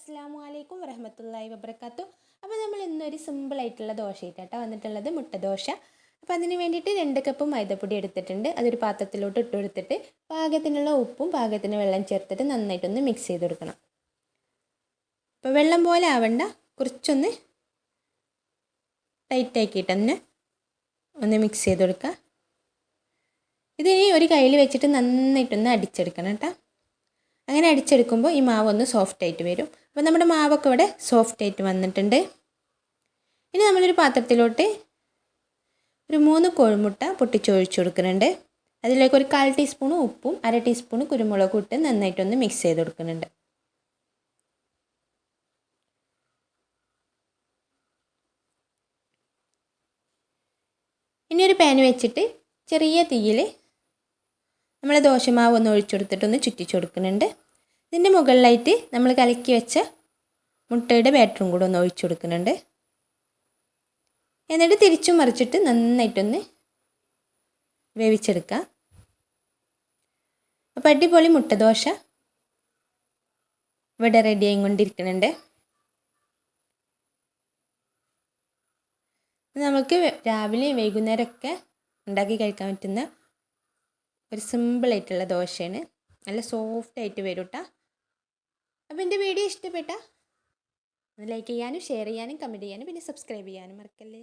അസ്സലാമു അലൈക്കും വറഹ്മത്തുള്ളാഹി വബറകാതുഹു. അപ്പോൾ നമ്മൾ ഇന്നൊരു സിമ്പിളായിട്ടുള്ള ദോശയായിട്ടാണ് വന്നിട്ടുള്ളത്, മുട്ടദോശ. അപ്പോൾ അതിന് വേണ്ടിയിട്ട് 2 കപ്പ് മൈദപ്പൊടി എടുത്തിട്ടുണ്ട്. അതൊരു പാത്രത്തിലോട്ട് ഇട്ട് കൊടുത്തിട്ട് പാകത്തിനുള്ള ഉപ്പും പാകത്തിന് വെള്ളം ചേർത്തിട്ട് നന്നായിട്ടൊന്ന് മിക്സ് ചെയ്ത് കൊടുക്കണം. അപ്പോൾ വെള്ളം പോലെ ആവണ്ട, കുറച്ചൊന്ന് ടൈറ്റാക്കിയിട്ട് തന്നെ ഒന്ന് മിക്സ് ചെയ്ത് കൊടുക്കുക. ഇതിനി ഒരു കയ്യിൽ വെച്ചിട്ട് നന്നായിട്ടൊന്ന് അടിച്ചെടുക്കണം കേട്ടോ. അങ്ങനെ അടിച്ചെടുക്കുമ്പോൾ ഈ മാവ് ഒന്ന് സോഫ്റ്റ് ആയിട്ട് വരും. അപ്പോൾ നമ്മുടെ മാവൊക്കെ ഇവിടെ സോഫ്റ്റ് ആയിട്ട് വന്നിട്ടുണ്ട്. ഇനി നമ്മളൊരു പാത്രത്തിലോട്ട് ഒരു 3 കോഴിമുട്ട പൊട്ടിച്ചൊഴിച്ച് കൊടുക്കുന്നുണ്ട്. അതിലേക്ക് ഒരു 1/4 ടീസ്പൂൺ ഉപ്പും 1/2 ടീസ്പൂൺ കുരുമുളകും ഇട്ട് നന്നായിട്ടൊന്ന് മിക്സ് ചെയ്ത് കൊടുക്കുന്നുണ്ട്. ഇനി ഒരു പാൻ വെച്ചിട്ട് ചെറിയ തീയിൽ നമ്മൾ ദോശമാവ് ഒന്ന് ഒഴിച്ചു കൊടുത്തിട്ടൊന്ന് ചുറ്റിച്ച് കൊടുക്കുന്നുണ്ട്. ഇതിൻ്റെ മുകളിലായിട്ട് നമ്മൾ കലക്കി വെച്ച മുട്ടയുടെ ബാറ്ററും കൂടെ ഒന്ന് ഒഴിച്ചു കൊടുക്കുന്നുണ്ട്. എന്നിട്ട് തിരിച്ചും മറിച്ചിട്ട് നന്നായിട്ടൊന്ന് വേവിച്ചെടുക്കുക. അപ്പോൾ അടിപൊളി മുട്ടദോശ ഇവിടെ റെഡി ആയിക്കൊണ്ടിരിക്കുന്നുണ്ട്. നമുക്ക് രാവിലെ വൈകുന്നേരമൊക്കെ ഉണ്ടാക്കി കഴിക്കാൻ പറ്റുന്ന ഒരു സിമ്പിളായിട്ടുള്ള ദോശയാണ്. നല്ല സോഫ്റ്റ് ആയിട്ട് വരും കേട്ടോ. അപ്പോൾ എൻ്റെ വീഡിയോ ഇഷ്ടപ്പെട്ടാൽ ലൈക്ക് ചെയ്യാനും ഷെയർ ചെയ്യാനും കമൻറ്റ് ചെയ്യാനും പിന്നെ സബ്സ്ക്രൈബ് ചെയ്യാനും മറക്കല്ലേ.